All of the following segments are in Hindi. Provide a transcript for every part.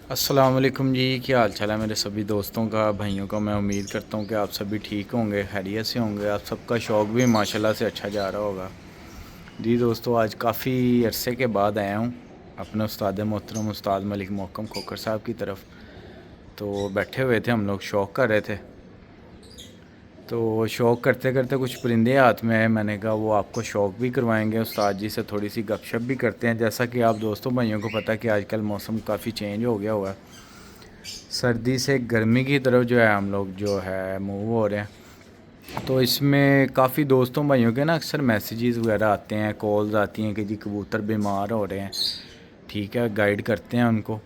अस्सलाम वालेकुम जी, क्या हाल चाल है मेरे सभी दोस्तों का, भाइयों का। मैं उम्मीद करता हूँ कि आप सभी ठीक होंगे, खैरियत से होंगे। आप सबका शौक़ भी माशाल्लाह से अच्छा जा रहा होगा। जी दोस्तों, आज काफ़ी अरसे के बाद आया हूँ अपने उस्ताद मोहतरम उस्ताद मलिक मोहकम खोखर साहब की तरफ। तो बैठे हुए थे हम लोग, शौक़ कर रहे थे। तो शौक़ करते करते कुछ परिंदे हाथ में आए। मैंने कहा वो आपको शौक़ भी करवाएंगे, उस्ताद जी से थोड़ी सी गपशप भी करते हैं। जैसा कि आप दोस्तों भाइयों को पता है कि आजकल मौसम काफ़ी चेंज हो गया हुआ है, सर्दी से गर्मी की तरफ जो है हम लोग जो है मूव हो रहे हैं। तो इसमें काफ़ी दोस्तों भाइयों के ना अक्सर मैसेजेस वगैरह आते हैं, कॉल्स आती हैं कि जी कबूतर बीमार हो रहे हैं। ठीक है, गाइड करते हैं उनको।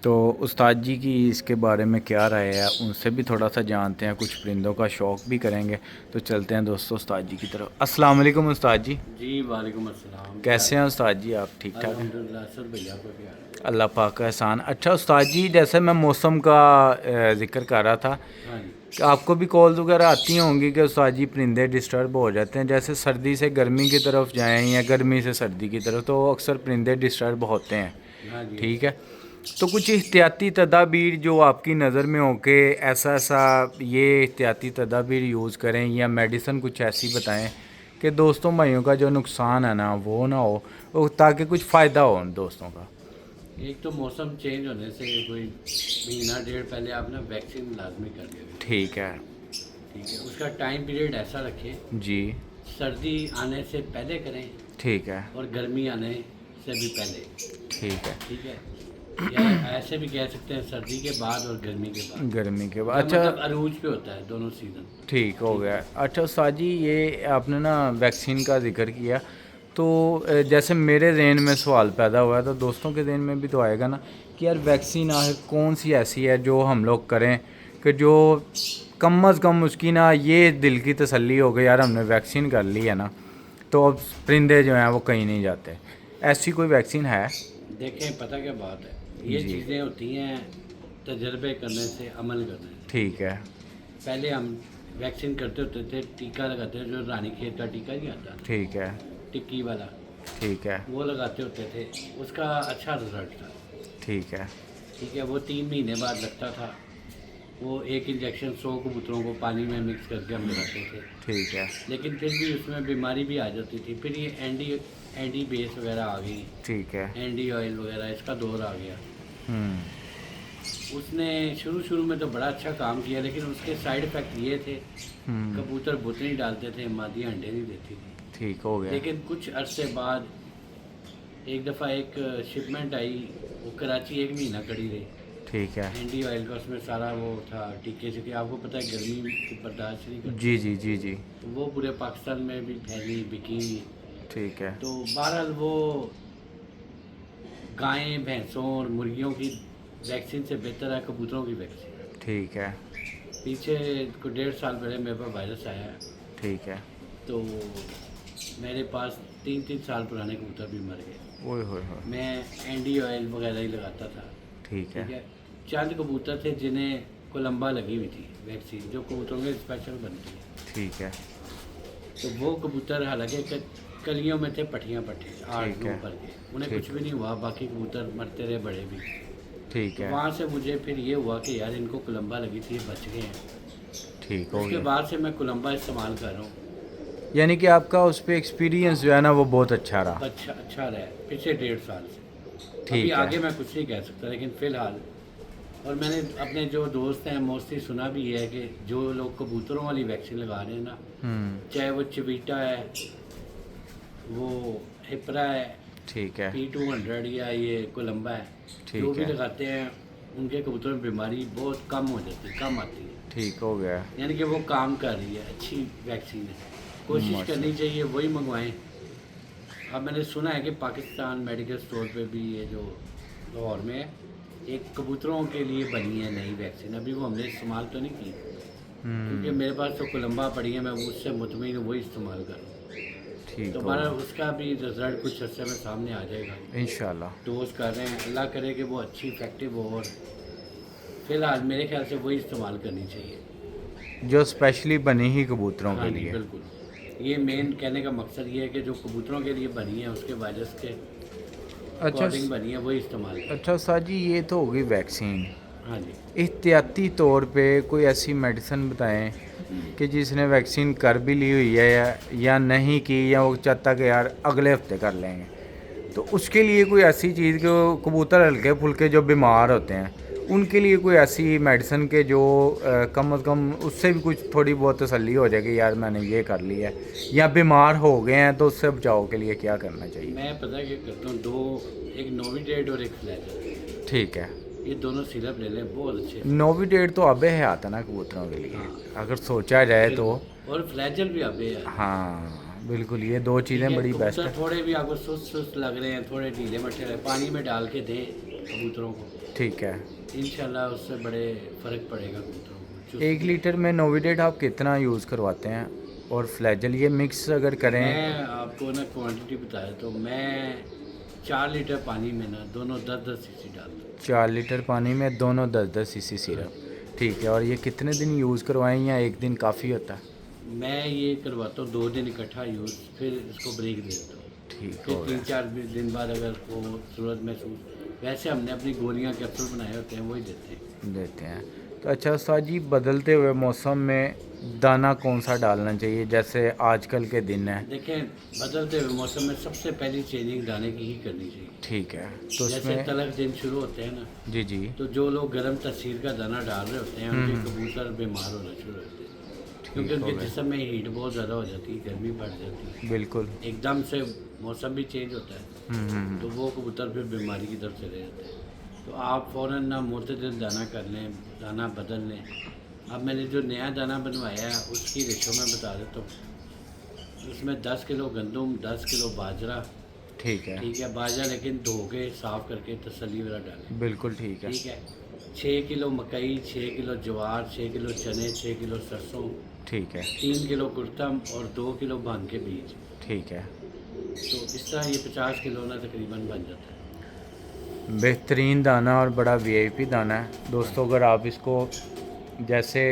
तो उस्ताद जी की इसके बारे में क्या राय है, उनसे भी थोड़ा सा जानते हैं, कुछ परिंदों का शौक़ भी करेंगे। तो चलते हैं दोस्तों उस्ताद जी की तरफ। अस्सलाम वालेकुम उस्ताद जी। जी वालेकुम अस्सलाम। कैसे हैं उस्ताद जी, आप ठीक ठाक हैं? अल्हम्दुलिल्लाह सर, भैया को क्या है? अल्लाह पाक का एहसान। अच्छा उस्ताद जी, जैसे मैं मौसम का ज़िक्र कर रहा था हाँ जी। कि आपको भी कॉल्स वगैरह आती होंगी कि उस्ताद जी परिंदे डिस्टर्ब हो जाते हैं, जैसे सर्दी से गर्मी की तरफ जाएं या गर्मी से सर्दी की तरफ, तो अक्सर परिंदे डिस्टर्ब होते हैं। हाँ जी। ठीक है, तो कुछ एहतियाती तदाबीर जो आपकी नज़र में हो कि ऐसा ऐसा ये एहतियाती तदाबीर यूज़ करें, या मेडिसिन कुछ ऐसी बताएं कि दोस्तों भाइयों का जो नुकसान है ना वो ना हो, ताकि कुछ फ़ायदा हो उन दोस्तों का। एक तो मौसम चेंज होने से कोई महीना डेढ़ पहले आप ना वैक्सीन लाजमी कर देंगे। ठीक है। ठीक है, उसका टाइम पीरियड ऐसा रखें, जी। सर्दी आने से पहले करें ठीक है। और गर्मी आने से भी पहले। ठीक है। ठीक है, या ऐसे भी कह सकते हैं सर्दी के बाद और गर्मी के बाद, गर्मी के बाद, या अच्छा। मतलब अरूज पे होता है दोनों सीज़न। ठीक हो ठीक गया। है। अच्छा उस्ताद जी, ये आपने ना वैक्सीन का जिक्र किया, तो जैसे मेरे ज़हन में सवाल पैदा हुआ है, तो दोस्तों के ज़हन में भी तो आएगा ना कि यार वैक्सीन आखिर कौन सी ऐसी है जो हम लोग करें कि जो कम अज़ कम उसकी ना ये दिल की तसल्ली हो गई यार हमने वैक्सीन कर ली है ना, तो अब परिंदे जो हैं वो कहीं नहीं जाते। ऐसी कोई वैक्सीन है? देखें, पता क्या बात है, ये जी। चीज़ें होती हैं तजर्बे करने से, अमल करने से। ठीक है। पहले हम वैक्सीन करते होते थे, टीका लगाते थे, जो रानीखेत का टीका नहीं आता, ठीक है। टिक्की वाला, ठीक है। वो लगाते होते थे। उसका अच्छा रिजल्ट था। ठीक है। ठीक है, वो 3 महीने बाद लगता था। वो एक इंजेक्शन 100 कबूतरों को पानी में मिक्स करके हम लगाते थे। ठीक है। लेकिन फिर भी उसमें बीमारी भी आ जाती थी। फिर ये एंडी एंडी बेस वगैरह आ गई, ठीक है। एंडी ऑयल वगैरह, इसका दौर आ गया। हम्म। उसने शुरू शुरू में तो बड़ा अच्छा काम किया, लेकिन उसके साइड इफ़ेक्ट ये थे, हम्म। कबूतर बुतनी डालते थे, मादी अंडे नहीं देती थी। ठीक हो गया। लेकिन कुछ अरसे बाद एक दफ़ा एक शिपमेंट आई, वो कराची 1 महीना खड़ी रही। ठीक है। एंडी ऑयल का उसमें सारा वो था, टीके से, कि आपको पता है गर्मी की बर्दाश्त नहीं करती, जी जी जी जी। तो वो पूरे पाकिस्तान में भी फैली, बिकी। ठीक है। तो बहरहाल वो गायें, भैंसों और मुर्गियों की वैक्सीन से बेहतर है कबूतरों की वैक्सीन। ठीक है। पीछे को 1.5 साल पहले मेरे पास वायरस आया, ठीक है। तो मेरे पास 3-3 साल पुराने कबूतर भी मर गए। ओए होए होए। मैं एंडी ऑयल वगैरह ही लगाता था। ठीक है। ठीक है, चंद कबूतर थे जिन्हें कोलंबा लगी हुई थी वैक्सीन, जो कबूतरों के स्पेशल बनती है। ठीक है। तो वो कबूतर हालांकि कलियों में थे, पट्टियाँ पट्टे 8 ठीक 9 है। पर के, उन्हें ठीक कुछ भी नहीं हुआ, बाकी कबूतर मरते रहे, बड़े भी। ठीक तो है। वहाँ से मुझे फिर ये हुआ कि यार इनको कोलंबा लगी थी, ये बच गए हैं। ठीक हो उसके गया। बाद से मैं कोलंबा इस्तेमाल कर रहा हूँ। यानी कि आपका उस पर एक्सपीरियंस जो है ना वो बहुत अच्छा रहा। अच्छा अच्छा रहा है पिछले 1.5 साल से। अभी ठीक है। आगे मैं कुछ नहीं कह सकता, लेकिन फ़िलहाल, और मैंने अपने जो दोस्त हैं मोस्टली सुना भी है कि जो लोग कबूतरों वाली वैक्सीन लगा रहे हैं ना, चाहे वो चवीटा है, वो हिपरा है, ठीक है। P200 या ये कोलंबा है, जो ठीक भी है। लगाते हैं उनके कबूतरों में बीमारी बहुत कम हो जाती है, कम आती है। ठीक हो गया। यानी कि वो काम कर रही है, अच्छी वैक्सीन है, कोशिश करनी चाहिए वही मंगवाएं। अब मैंने सुना है कि पाकिस्तान मेडिकल स्टोर पे भी, ये जो लाहौर में है, एक कबूतरों के लिए बनी है नई वैक्सीन। अभी वो हमने इस्तेमाल तो नहीं की, क्योंकि मेरे पास तो कोलंबा पड़ी है, मैं उससे मुतमईन हूँ, वही इस्तेमाल करूँ। ठीक तो हो हमारा गया। उसका भी रिजल्ट कुछ अर्से में सामने आ जाएगा। इंशाल्लाह। डोज कर रहे हैं, अल्लाह करे कि वो अच्छी इफेक्टिव हो, और फिलहाल मेरे ख्याल से वही इस्तेमाल करनी चाहिए। जो स्पेशली बनी ही कबूतरों हाँ के जी लिए। बिल्कुल, ये मेन कहने का मकसद ये है कि जो कबूतरों के लिए बनी है उसके वायरस के अच्छा अकॉर्डिंग बनी है वही इस्तेमाल करें। अच्छा उस्ताद जी, ये तो हो गई वैक्सीन। हाँ जी। एहतियाती तौर पे कोई ऐसी मेडिसिन बताएं कि जिसने वैक्सीन कर भी ली हुई है या नहीं की, या वो चाहता कि यार अगले हफ्ते कर लेंगे, तो उसके लिए कोई ऐसी चीज़ कि वो कबूतर हल्के फुल्के जो बीमार होते हैं उनके लिए कोई ऐसी मेडिसिन के जो कम से कम उससे भी कुछ थोड़ी बहुत तसल्ली हो जाए कि यार मैंने ये कर लिया है, या बीमार हो गए हैं तो उससे बचाव के लिए क्या करना चाहिए? मैं पता है क्या करता हूँ, दो, एक नोविडेट और एक फ्लैजल, ठीक है। ये दोनों सिरप ले लें, बहुत अच्छे से। नोविडेट तो आबे हयात है ना कबूतरों के लिए, हाँ अगर सोचा जाए तो। बिल्कुल। और फ्लैजल भी अबे है। हाँ बिल्कुल, ये दो ठीक चीज़ें है, बड़ी बेस्ट कबूतर है। थोड़े भी आपको सुस्त सुस्त लग रहे हैं, थोड़े ढीले मट्टे रहे, पानी में डाल के दें कबूतरों को, ठीक है। इंशाल्लाह उससे बड़े फ़र्क पड़ेगा कबूतरों को। 1 लीटर में नोविडेट आप कितना यूज़ करवाते हैं, और फ्लैजल ये मिक्स अगर करें? मैं आपको ना क्वांटिटी बताया तो मैं 4 लीटर पानी में ना दोनों 10-10 सीसी डालता हूँ। 4 लीटर पानी में दोनों 10-10 सीसी सिरप, ठीक है। और ये कितने दिन यूज़ करवाएं या एक दिन काफ़ी होता है? मैं ये करवाता हूँ 2 दिन इकट्ठा यूज़, फिर इसको ब्रेक दे देता हूँ। ठीक फिर हो 3-4 दिन बाद अगर वो ज़रूरत महसूस, वैसे हमने अपनी गोलियाँ कैप्सूल बनाए होते हैं वही देते हैं। देते हैं। तो अच्छा उस्ताद जी, बदलते हुए मौसम में दाना कौन सा डालना चाहिए, जैसे आजकल के दिन है? देखें, बदलते हुए मौसम में सबसे पहली चेंजिंग दाने की ही करनी चाहिए। ठीक है, तो जैसे उसमें तलक दिन शुरू होते हैं ना, जी जी, तो जो लोग गर्म तसीर का दाना डाल रहे होते हैं उनके कबूतर बीमार होना शुरू हो जाते हैं, क्योंकि ठीक हो उनके गया। जिस्म में हीट बहुत ज़्यादा हो जाती है, गर्मी बढ़ जाती है, बिल्कुल। एकदम से मौसम भी चेंज होता है, हम्म। तो वो कबूतर फिर बीमारी की तरफ चले जाते हैं। तो आप फ़ौरन ना मुतदिल दाना कर लें, दाना बदल लें। अब मैंने जो नया दाना बनवाया है उसकी रेशो मैं बता देता हूँ। उसमें 10 किलो गंदम, 10 किलो बाजरा, ठीक है। ठीक है, बाजरा लेकिन धो के साफ़ करके तसल्ली वाला डालें, बिल्कुल ठीक है। ठीक है। 6 किलो मकई, 6 किलो ज्वार, 6 किलो चने, 6 किलो सरसों, ठीक है। 3 किलो कुर्तम और 2 किलो भांग के बीज। ठीक है। तो इस तरह ये 50 किलो ना तकरीबन बन जाता है। बेहतरीन दाना और बड़ा वीआईपी दाना है दोस्तों। अगर आप इसको, जैसे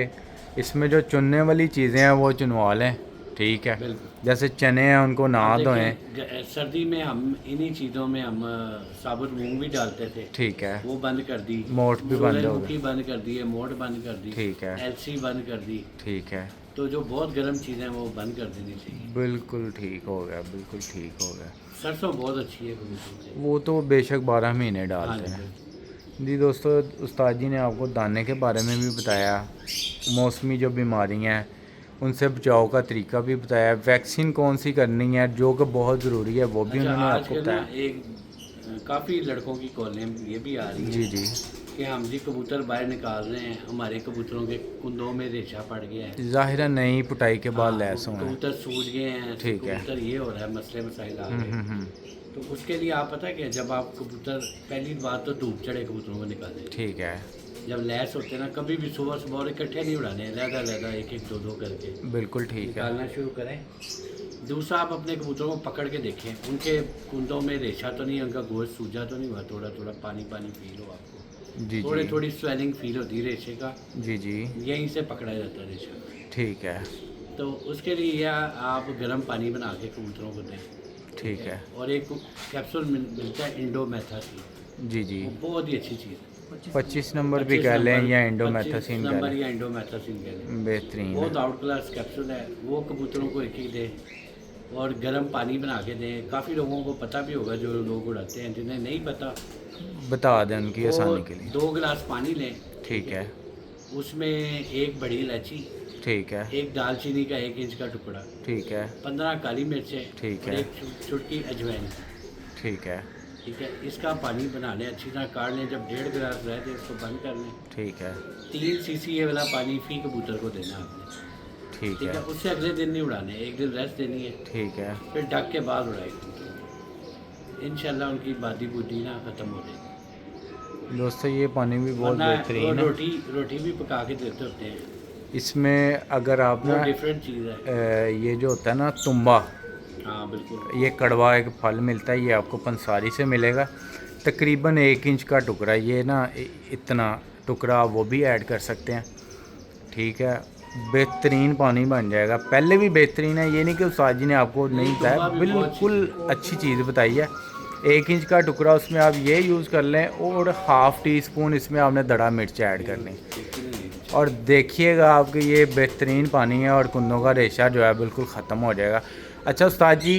इसमें जो चुनने वाली चीज़ें हैं वो चुनवा लें, ठीक है। बिल्कुल। जैसे चने हैं उनको ना अब धोएं, देखें, सर्दी में हम इन्हीं चीज़ों में हम साबुत मूंग भी डालते थे, ठीक है। वो बंद कर दी। मोठ भी बंद हो सूरजमुखी गए, बंद कर दी है, मोठ बंद कर दी, ठीक है। एलसी बंद कर दी। ठीक है। तो जो बहुत गर्म चीज़ें हैं वो बंद कर देनी चाहिए। बिल्कुल ठीक हो गया, बिल्कुल ठीक हो गया। सरसों बहुत अच्छी है कबूतरों से। वो तो बेशक 12 महीने हाँ डालते जी हैं। बिल्कुल। जी दोस्तों, उस्ताद जी ने आपको दाने के बारे में भी बताया, मौसमी जो बीमारियां हैं उनसे बचाव का तरीका भी बताया, वैक्सीन कौन सी करनी है जो कि बहुत ज़रूरी है वो भी अच्छा, उन्होंने आपको आजकल ना बताया। एक काफ़ी लड़कों की कॉलें ये भी आ रही जी हैं जी, कि हम जी कबूतर बाहर निकाल रहे हैं, हमारे कबूतरों के कुंदों में रेशा पड़ गया है, ज़ाहिर नई पुटाई के बाद हाँ, लैस हुए हैं। कबूतर सूज गए हैं, ठीक है। कबूतर ये हो रहा है, मसले मसाइल आ रहे हैं। हम्म। तो उसके लिए आप पता है क्या, जब आप कबूतर, पहली बात तो धूप चढ़े कबूतरों को निकालें। ठीक है। जब लैस होते हैं ना, कभी भी सुबह सुबह और इकट्ठे नहीं उड़ाने, लहदा एक एक दो दो करके बिल्कुल ठीक है। निकालना शुरू करें। दूसरा, आप अपने कबूतरों को पकड़ के देखें, उनके कुंदों में रेशा तो नहीं, उनका गोश्त सूजा तो नहीं हुआ, थोड़ा थोड़ा पानी पानी फील हो आपको, जी थोड़ी जी, थोड़ी स्वेलिंग फील होती है रेशे का, जी जी, यहीं से पकड़ा जाता है रेशा। ठीक है। तो उसके लिए या आप गर्म पानी बना के कबूतरों को दें, ठीक है। और एक कैप्सूल मिलता है इंडोमेथासिन, जी जी, वो बहुत ही अच्छी चीज़ है। 25 नंबर भी 25 कह लें नंबर, या 25 इंडोमेथासिन कह नंबर लें, या इंडोमेथासिन कह लें, बेहतरीन बहुत है। आउट क्लास कैप्सूल है, वो कबूतरों को एक दें और गर्म पानी बना के दें। काफ़ी लोगों को पता भी होगा, जो लोग उड़ाते हैं, जिन्हें नहीं पता बता दें उनकी वो आसानी के लिए। 2 गिलास पानी लें, ठीक है। उसमें एक बड़ी इलायची, ठीक है। एक दालचीनी का 1 इंच का टुकड़ा, ठीक है। 15 काली मिर्चें ठीक और है। एक चुटकी अजवाइन, ठीक है। ठीक है। इसका पानी बना लें, अच्छी तरह काट लें, जब 1.5 गिलास रह जाए इसको बंद कर लें। ठीक है। 3 सीसी ये वाला पानी फी कबूतर को देना आपने, ठीक ठीक है। है। उससे अगले दिन नहीं उड़ाने, एक दिन रेस्ट देनी है, ठीक है। फिर ढक के बाद उड़ाएगी। इंशाल्लाह उनकी बादी बुद्धि ना ख़त्म हो जाएगी। दोस्तों ये पानी भी बहुत वरना वो बेहतरीन है। रोटी भी पका के देते होते हैं, इसमें अगर आप वो ना डिफरेंट चीज़ है। ये जो होता है ना तुम्बा, हाँ बिल्कुल। ये कड़वा एक फल मिलता है, ये आपको पंसारी से मिलेगा, तकरीबन 1 इंच का टुकड़ा, ये ना इतना टुकड़ा वो भी ऐड कर सकते हैं, ठीक है। बेहतरीन पानी बन जाएगा। पहले भी बेहतरीन है, ये नहीं कि उस्ताद जी ने आपको नहीं तुम्बा बताया, भी बहुत अच्छी बिल्कुल अच्छी चीज़ बताई है। 1 इंच का टुकड़ा उसमें आप ये यूज़ कर लें और हाफ़ टी स्पून इसमें आपने दड़ा मिर्च ऐड करनी। और देखिएगा आपके ये बेहतरीन पानी है और कुंदों का रेशा जो है बिल्कुल ख़त्म हो जाएगा। अच्छा उस्ताद जी,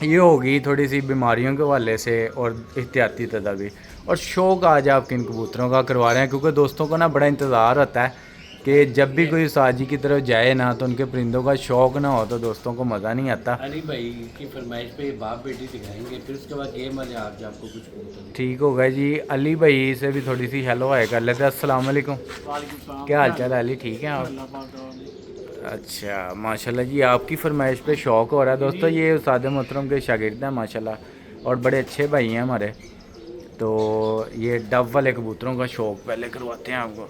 ये होगी थोड़ी सी बीमारियों के हवाले से और एहतियाती तदाबीर, और शौक़ आज आप किन कबूतरों का करवा रहे हैं? क्योंकि दोस्तों को ना बड़ा इंतज़ार होता है कि जब भी कोई उस्ताद जी की तरफ जाए ना तो उनके परिंदों का शौक़ ना हो तो दोस्तों को मज़ा नहीं आता। अली भाई की फरमाइश पे बाप बेटी दिखाएंगे, फिर उसके बाद गेम वाले आप आपको कुछ कबूतर ठीक हो गया जी। अली भाई से भी थोड़ी सी हेलो हाय कर लेते हैं। अस्सलाम वालेकुम, क्या हाल चाल है अली, ठीक है आप? अच्छा माशाल्लाह जी, आपकी फरमाइश पे शौक़ हो रहा है दोस्तों। ये उस्ताद मोहतरम के शागिर्द हैं माशाल्लाह और बड़े अच्छे भाई हैं हमारे। तो ये डब वाले कबूतरों का शौक़ पहले करवाते हैं आपको।